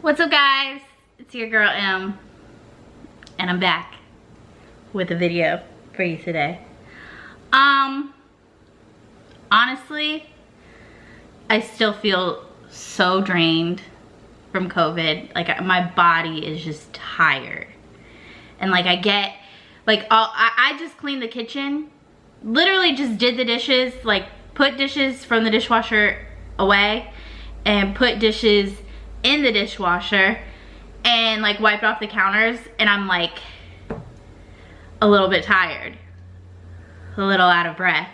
What's up, guys? It's your girl M, and I'm back with a video for you today. Honestly, I still feel so drained from COVID. Like, my body is just tired. And like, I get, like, I just cleaned the kitchen. Literally just did the dishes, like put dishes from the dishwasher away and put dishes in the dishwasher and like wiped off the counters, and I'm like a little bit tired, a little out of breath.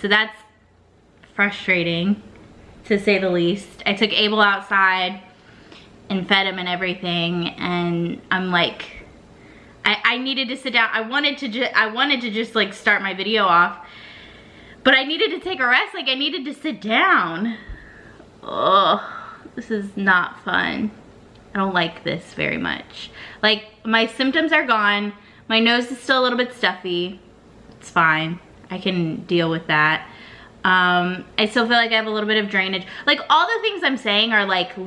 So that's frustrating, to say the least. I took Abel outside and fed him and everything, and I'm like, I needed to sit down. I wanted to just like start my video off, but I needed to take a rest. Like, I needed to sit down. Oh, this is not fun. I don't like this very much. Like, my symptoms are gone. My nose is still a little bit stuffy. It's fine. I can deal with that. I still feel like I have a little bit of drainage. Like, all the things I'm saying are like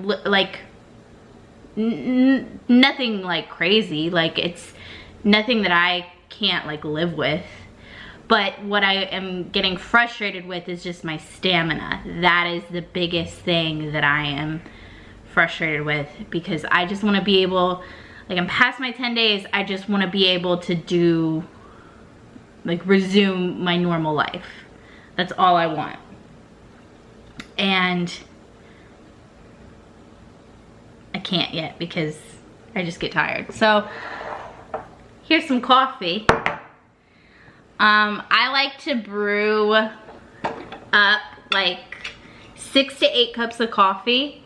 nothing like crazy. Like, it's nothing that I can't like live with. But what I am getting frustrated with is just my stamina. That is the biggest thing that I am frustrated with, because I just want to be able, like, I'm past my 10 days, I just want to be able to do, like, resume my normal life. That's all I want. And I can't yet because I just get tired. So here's some coffee. I like to brew up like 6 to 8 cups of coffee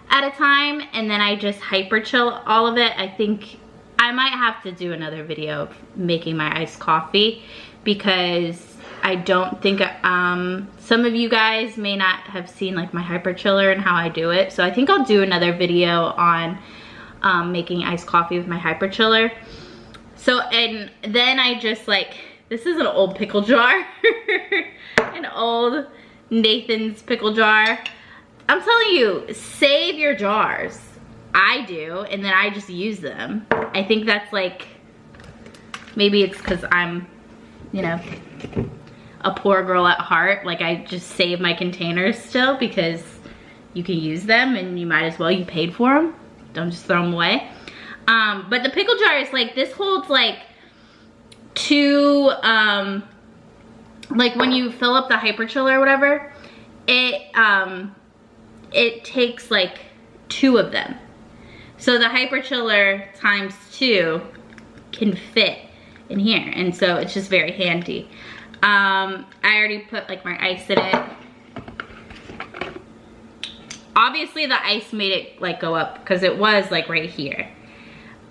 at a time, and then I just hyper chill all of it. I think I might have to do another video of making my iced coffee, because I don't think, some of you guys may not have seen like my hyper chiller and how I do it. So I think I'll do another video on making iced coffee with my hyper chiller. So, and then I just like, this is an old pickle jar, an old Nathan's pickle jar. I'm telling you, save your jars. I do, and then I just use them. I think that's like, maybe it's because I'm, you know, a poor girl at heart. Like, I just save my containers still because you can use them and you might as well, you paid for them. Don't just throw them away. But the pickle jar is like, this holds like 2, like when you fill up the hyper chiller or whatever, it takes like 2 of them. So the hyper chiller times 2 can fit in here, and so it's just very handy. I already put like my ice in it. Obviously the ice made it like go up because it was like right here.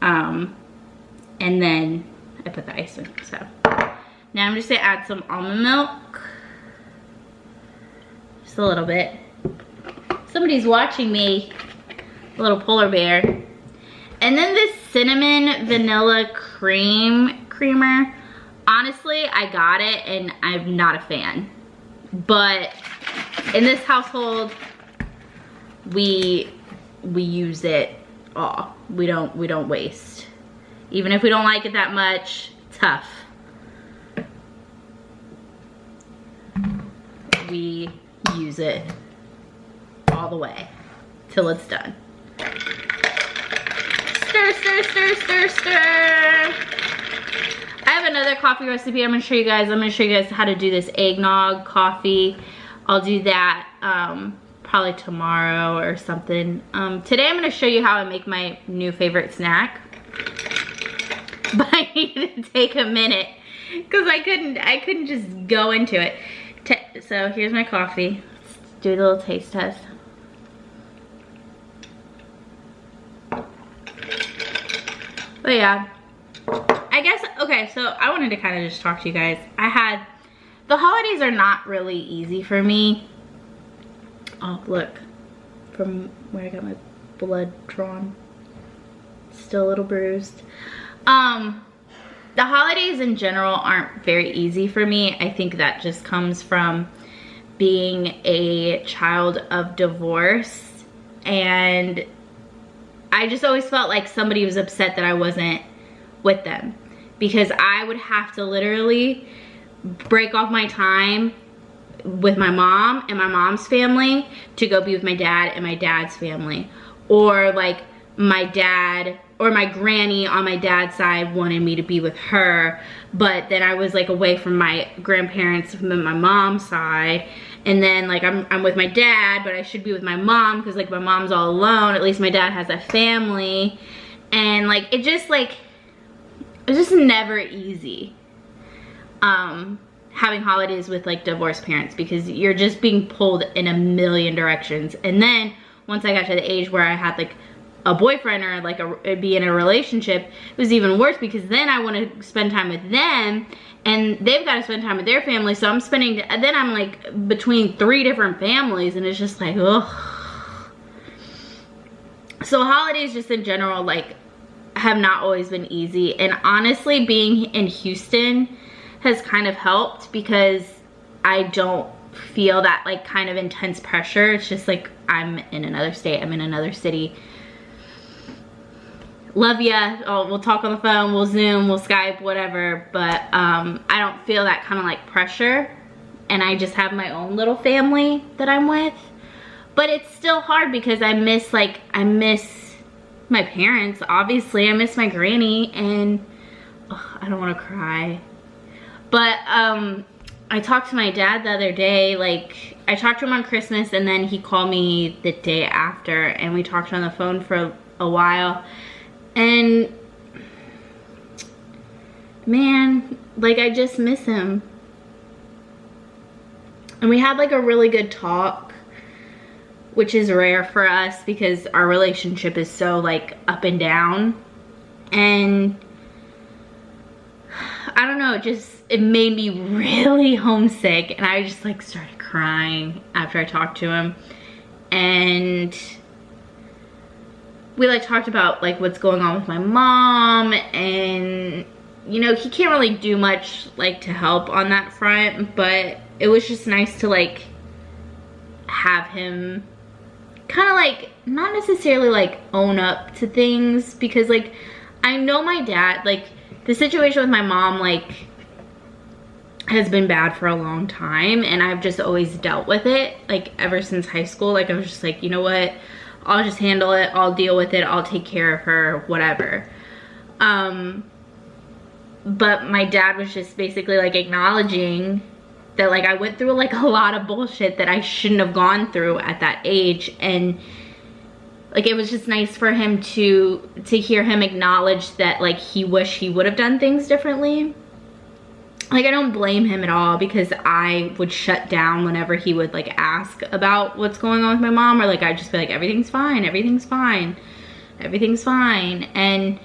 And then I put the ice in. So now I'm just gonna add some almond milk. Just a little bit. Somebody's watching me, a little polar bear. And then this cinnamon vanilla creamer. Honestly, I got it and I'm not a fan. But in this household, we use it all. We don't waste. Even if we don't like it that much, tough. We use it all the way till it's done. Stir, stir, stir, stir, stir. I have another coffee recipe I'm gonna show you guys. I'm gonna show you guys how to do this eggnog coffee. I'll do that probably tomorrow or something. Today I'm gonna show you how I make my new favorite snack. But I needed to take a minute because I couldn't just go into it. So here's my coffee. Let's do a little taste test. But yeah, I guess, okay, so I wanted to kind of just talk to you guys. The holidays are not really easy for me. Oh, look, from where I got my blood drawn. Still a little bruised. The holidays in general aren't very easy for me. I think that just comes from being a child of divorce and I just always felt like somebody was upset that I wasn't with them, because I would have to literally break off my time with my mom and my mom's family to go be with my dad and my dad's family. Or like my dad or my granny on my dad's side wanted me to be with her, but then I was like away from my grandparents from my mom's side. And then like I'm with my dad, but I should be with my mom because like my mom's all alone. At least my dad has a family. And like it just like, it's just never easy having holidays with like divorced parents, because you're just being pulled in a million directions. And then once I got to the age where I had like a boyfriend or like be in a relationship, it was even worse, because then I want to spend time with them and they've got to spend time with their family. So I'm spending, then I'm like between 3 different families, and it's just like, ugh. So holidays just in general like have not always been easy. And honestly, being in Houston has kind of helped, because I don't feel that like kind of intense pressure. It's just like I'm in another state, I'm in another city. Love ya, oh, we'll talk on the phone, we'll Zoom, we'll Skype, whatever, but I don't feel that kind of like pressure, and I just have my own little family that I'm with. But it's still hard because I miss my parents, obviously. I miss my granny, and I don't want to cry. But I talked to my dad the other day. Like, I talked to him on Christmas, and then he called me the day after, and we talked on the phone for a while. And man, like, I just miss him. And we had like a really good talk, which is rare for us because our relationship is so like up and down. And I don't know, it made me really homesick, and I just like started crying after I talked to him. And we like talked about like what's going on with my mom, and you know, he can't really do much like to help on that front, but it was just nice to like have him kind of like not necessarily like own up to things, because like I know my dad, like the situation with my mom like has been bad for a long time, and I've just always dealt with it like ever since high school. Like I was just like, you know what, I'll just handle it, I'll deal with it, I'll take care of her, whatever. But my dad was just basically like acknowledging that like I went through like a lot of bullshit that I shouldn't have gone through at that age. And like it was just nice for him to hear him acknowledge that like he wished he would have done things differently. Like I don't blame him at all, because I would shut down whenever he would like ask about what's going on with my mom, or like I'd just be like, everything's fine, everything's fine, everything's fine. And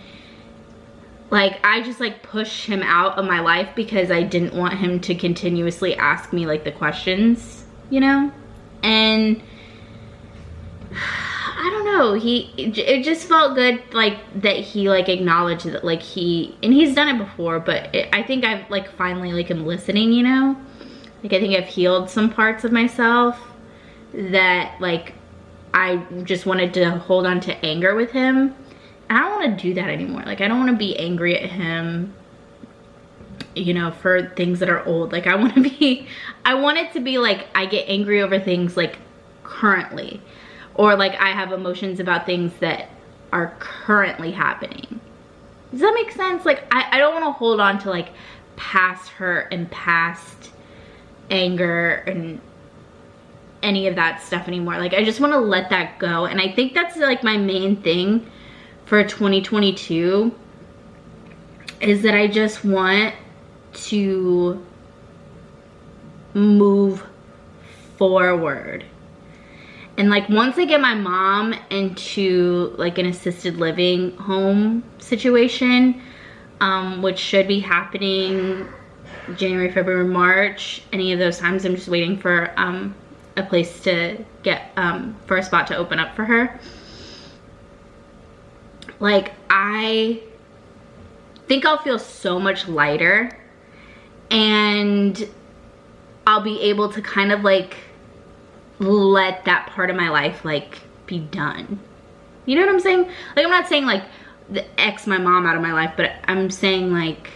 like I just like pushed him out of my life because I didn't want him to continuously ask me like the questions, you know? And I don't know, it just felt good like that he like acknowledged that like and he's done it before, but I think I've like finally like am listening, you know? Like I think I've healed some parts of myself that like I just wanted to hold on to anger with him. And I don't want to do that anymore. Like I don't want to be angry at him, you know, for things that are old. Like I want it to be like I get angry over things like currently, or like I have emotions about things that are currently happening. Does that make sense? Like I don't want to hold on to like past hurt and past anger and any of that stuff anymore. Like I just want to let that go. And I think that's like my main thing for 2022, is that I just want to move forward. And like once I get my mom into like an assisted living home situation, which should be happening January, February, March, any of those times, I'm just waiting for a place to get, for a spot to open up for her. Like I think I'll feel so much lighter, and I'll be able to kind of like let that part of my life like be done, You know what I'm saying? Like, I'm not saying like X my mom out of my life, but I'm saying like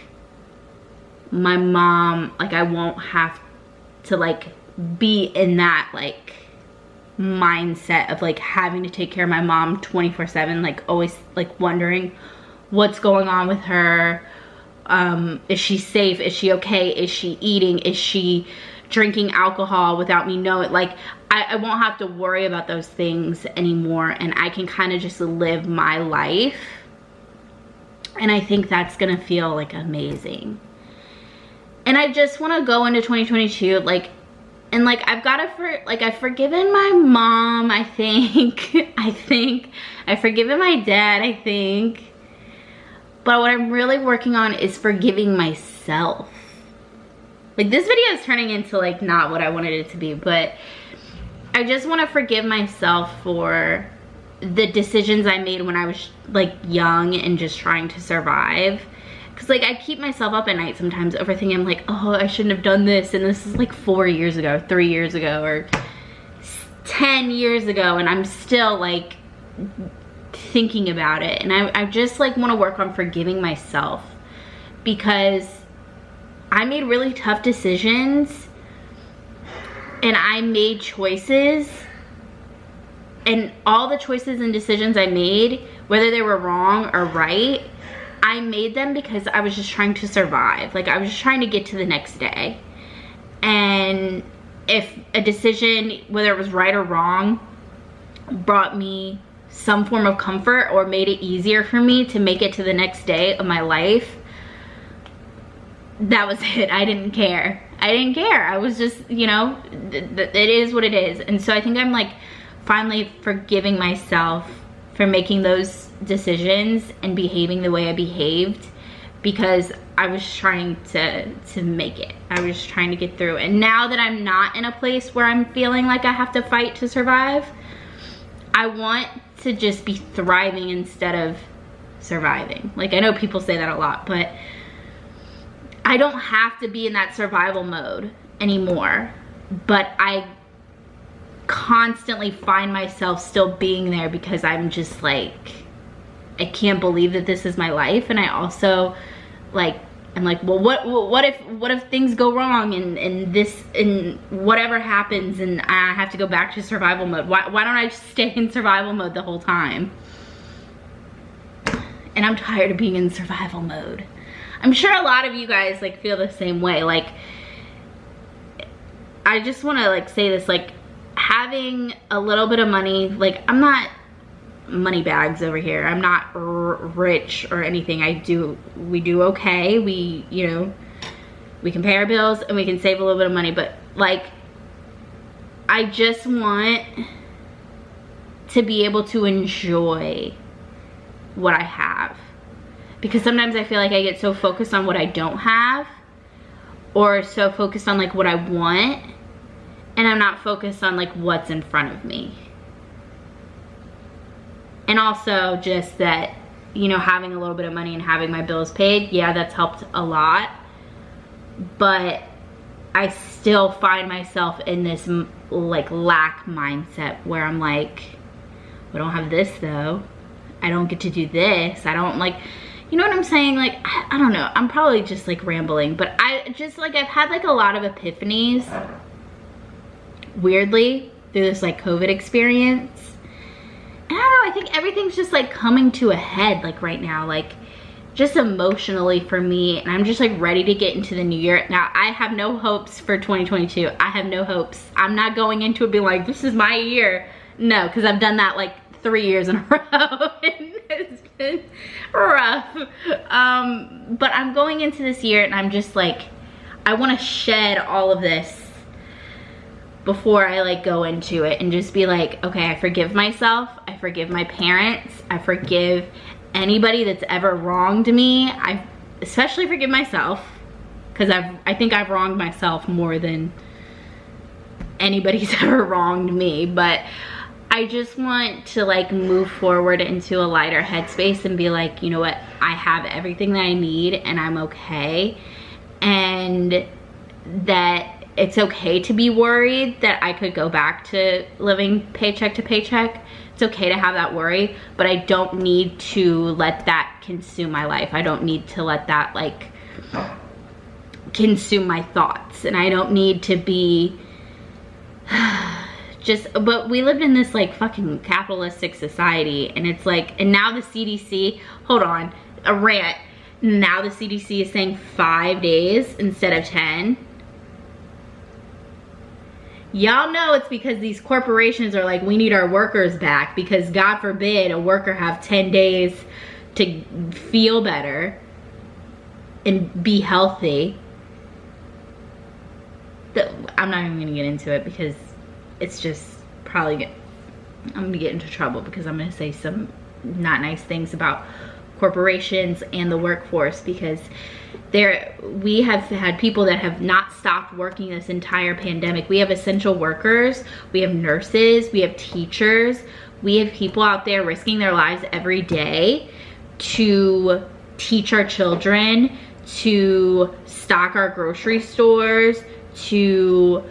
my mom, like I won't have to like be in that like mindset of like having to take care of my mom 24/7, like always like wondering what's going on with her. Is she safe? Is she okay? Is she eating? Is she drinking alcohol without me knowing? Like, I won't have to worry about those things anymore, and I can kind of just live my life. And I think that's gonna feel like amazing. And I just want to go into 2022 like, and like I've forgiven my mom, I think. I've forgiven my dad, I think. But what I'm really working on is forgiving myself. Like, this video is turning into like not what I wanted it to be, but I just want to forgive myself for the decisions I made when I was like young and just trying to survive. Cause like I keep myself up at night sometimes overthinking. I'm like, oh, I shouldn't have done this, and this is like 4 years ago, 3 years ago, or 10 years ago, and I'm still like thinking about it. And I just like want to work on forgiving myself, because I made really tough decisions and I made choices, and all the choices and decisions I made, whether they were wrong or right, I made them because I was just trying to survive. Like, I was just trying to get to the next day. And if a decision, whether it was right or wrong, brought me some form of comfort or made it easier for me to make it to the next day of my life, that was it. I didn't care. I was just, you know, it is what it is. And so I think I'm like finally forgiving myself for making those decisions and behaving the way I behaved, because I was trying to make it. I was trying to get through. And now that I'm not in a place where I'm feeling like I have to fight to survive, I want to just be thriving instead of surviving. Like, I know people say that a lot, but I don't have to be in that survival mode anymore. But I constantly find myself still being there because I'm just like, I can't believe that this is my life. And I also like, I'm like, well, what if things go wrong and whatever happens and I have to go back to survival mode? Why don't I just stay in survival mode the whole time? And I'm tired of being in survival mode. I'm sure a lot of you guys like feel the same way. Like, I just want to like say this, like, having a little bit of money, like, I'm not money bags over here. I'm not rich or anything. We do okay. We, you know, we can pay our bills and we can save a little bit of money, but like, I just want to be able to enjoy what I have, because sometimes I feel like I get so focused on what I don't have, or so focused on like what I want, and I'm not focused on like what's in front of me. And also just that, you know, having a little bit of money and having my bills paid, yeah, that's helped a lot. But I still find myself in this like lack mindset where I'm like, I don't have this though. I don't get to do this. I don't like, you know what I'm saying? Like, I don't know. I'm probably just like rambling, but I just like, I've had like a lot of epiphanies, weirdly, through this like COVID experience. And I don't know, I think everything's just like coming to a head like right now, like just emotionally for me. And I'm just like ready to get into the new year. Now, I have no hopes for 2022. I have no hopes. I'm not going into it being like, this is my year. No, because I've done that like 3 years in a row. And it's been rough. But I'm going into this year and I'm just like, I want to shed all of this before I like go into it and just be like, okay, I forgive myself. I forgive my parents. I forgive anybody that's ever wronged me. I especially forgive myself, because I think I've wronged myself more than anybody's ever wronged me. But I just want to like move forward into a lighter headspace and be like, you know what, I have everything that I need and I'm okay. And that it's okay to be worried that I could go back to living paycheck to paycheck. It's okay to have that worry, but I don't need to let that consume my life. I don't need to let that like consume my thoughts, and I don't need to be but we lived in this like fucking capitalistic society, and it's like, and now the CDC, hold on, a rant, now the CDC is saying 5 days instead of 10. Y'all know it's because these corporations are like, we need our workers back, because God forbid a worker have 10 days to feel better and be healthy. I'm not even gonna get into it because it's just probably I'm gonna get into trouble because I'm gonna say some not nice things about corporations and the workforce, because we have had people that have not stopped working this entire pandemic. We have essential workers, we have nurses, we have teachers, we have people out there risking their lives every day to teach our children, to stock our grocery stores, to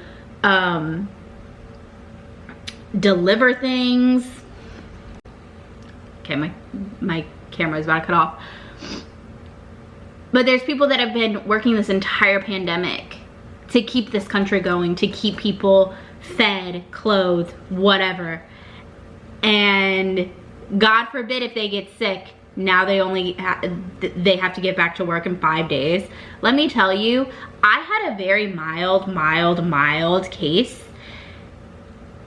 deliver things. Okay, my camera is about to cut off. But there's people that have been working this entire pandemic to keep this country going, to keep people fed, clothed, whatever. And God forbid if they get sick, now they have to get back to work in 5 days. Let me tell you, I had a very mild case.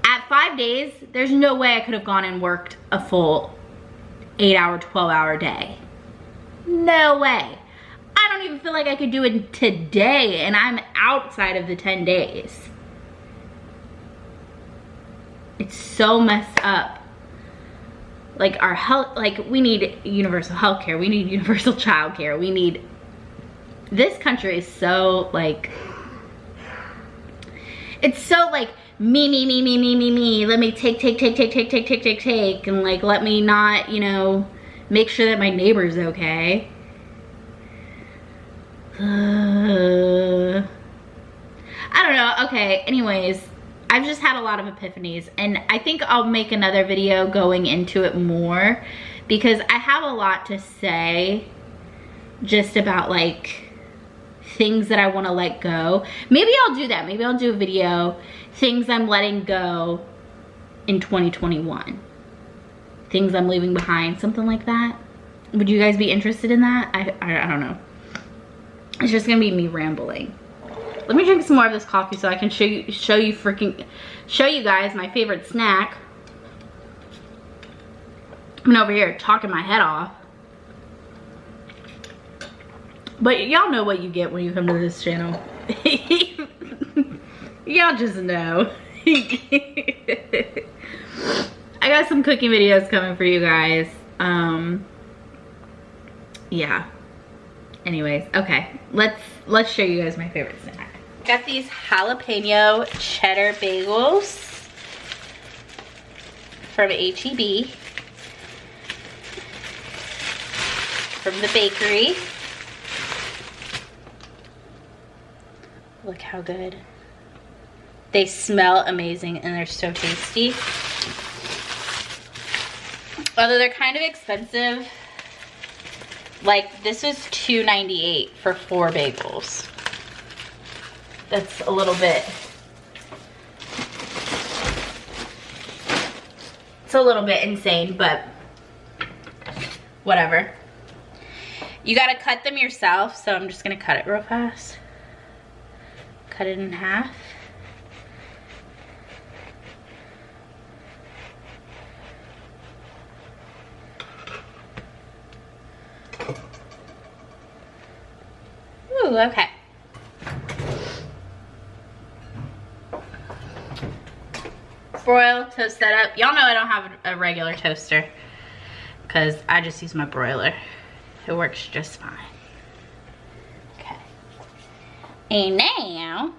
At 5 days, there's no way I could have gone and worked a full 8-hour, 12-hour day. No way. I don't even feel like I could do it today, and I'm outside of the 10 days. It's so messed up. Like our health, like we need universal health care, we need universal child care, we need, this country is so like, it's so like me, let me take, and like let me not, you know, make sure that my neighbor's okay. I don't know. Okay, anyways, I've just had a lot of epiphanies, and I think I'll make another video going into it more, because I have a lot to say just about like things that I want to let go. Maybe I'll do that. Maybe I'll do a video, things I'm letting go in 2021. Things I'm leaving behind, something like that. Would you guys be interested in that? I don't know. It's just gonna be me rambling. Let me drink some more of this coffee so I can show you guys my favorite snack. I'm over here talking my head off. But y'all know what you get when you come to this channel. Y'all just know. I got some cooking videos coming for you guys. Yeah. Anyways, okay. Let's show you guys my favorite snack. Got these jalapeno cheddar bagels from H-E-B, from the bakery. Look how good. They smell amazing and they're so tasty. Although they're kind of expensive. Like this was $2.98 for 4 bagels. That's a little bit, it's a little bit insane, but whatever. You gotta cut them yourself, so I'm just gonna cut it real fast. Cut it in half. Ooh, okay. Broil, toast that up. Y'all know I don't have a regular toaster because I just use my broiler. It works just fine. Okay. And now,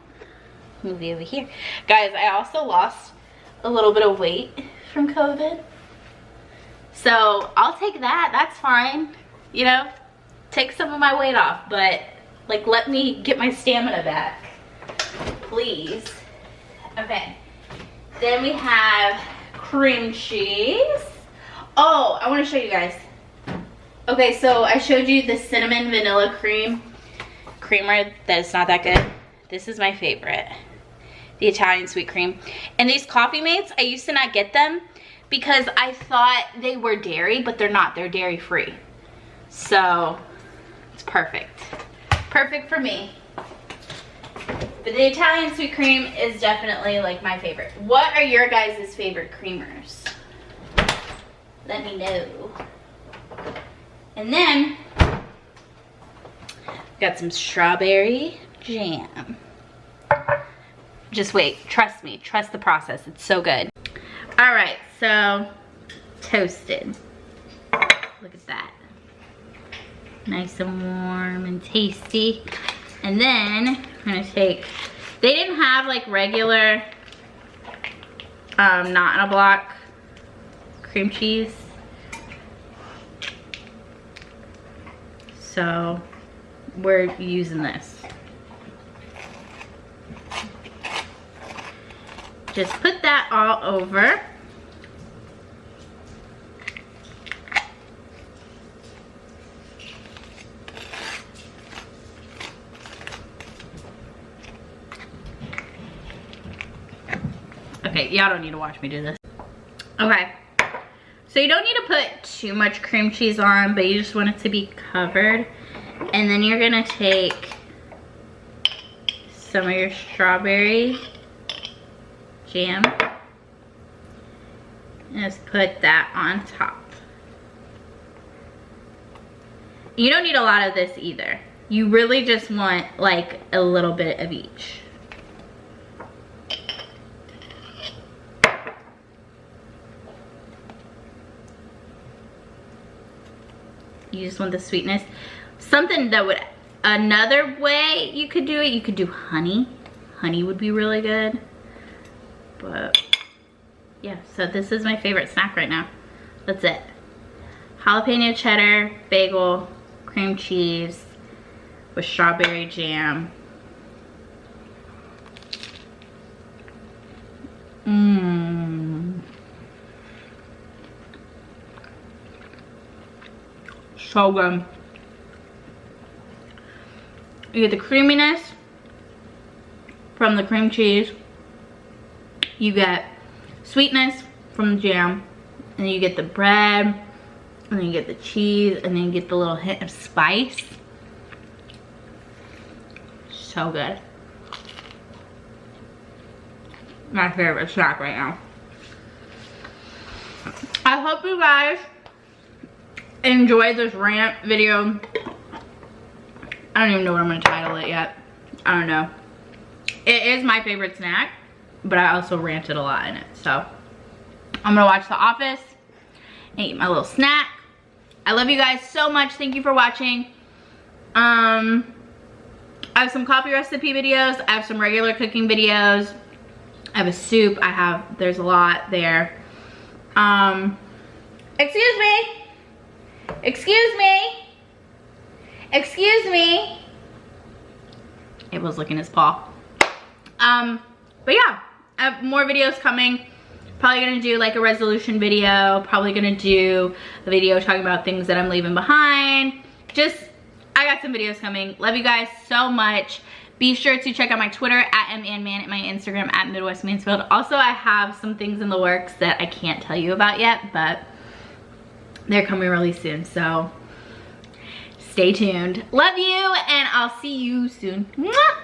move you over here. Guys, I also lost a little bit of weight from COVID. So I'll take that, that's fine. You know, take some of my weight off, but like let me get my stamina back, please. Okay. Then we have cream cheese. Oh, I want to show you guys. Okay, so I showed you the cinnamon vanilla creamer that is not that good. This is my favorite, the Italian sweet cream. And these Coffee Mates, I used to not get them because I thought they were dairy, but they're not. They're dairy free. So it's perfect. Perfect for me. But the Italian sweet cream is definitely like my favorite. What are your guys' favorite creamers? Let me know. And then got some strawberry jam. Just wait, trust me, trust the process. It's so good. All right, so toasted. Look at that. Nice and warm and tasty. And then I'm gonna take, they didn't have like regular not in a block cream cheese. So we're using this. Just put that all over. Okay, y'all don't need to watch me do this. Okay, so you don't need to put too much cream cheese on, but you just want it to be covered. And then you're gonna take some of your strawberry jam and just put that on top. You don't need a lot of this either. You really just want like a little bit of each. You just want the sweetness. Something that would, another way you could do it, you could do honey. Honey would be really good. But yeah, so this is my favorite snack right now. That's it. Jalapeno cheddar, bagel, cream cheese with strawberry jam. Mmm. So good. You get the creaminess from the cream cheese. You get sweetness from the jam. And then you get the bread. And then you get the cheese. And then you get the little hint of spice. So good. My favorite snack right now. I hope you guys enjoyed this rant video. I don't even know what I'm gonna title it yet. I don't know. It is my favorite snack, but I also ranted a lot in it. So I'm gonna watch The Office and eat my little snack. I love you guys so much. Thank you for watching. I have some coffee recipe videos. I have some regular cooking videos. I have a soup. There's a lot there. Excuse me. Excuse me. Excuse me. It was licking his paw. But yeah, I have more videos coming. Probably gonna do like a resolution video. Probably gonna do a video talking about things that I'm leaving behind. I got some videos coming. Love you guys so much. Be sure to check out my Twitter at @MannMan and my Instagram at Midwest Mansfield. Also, I have some things in the works that I can't tell you about yet, but they're coming really soon, so stay tuned. Love you, and I'll see you soon. Mwah!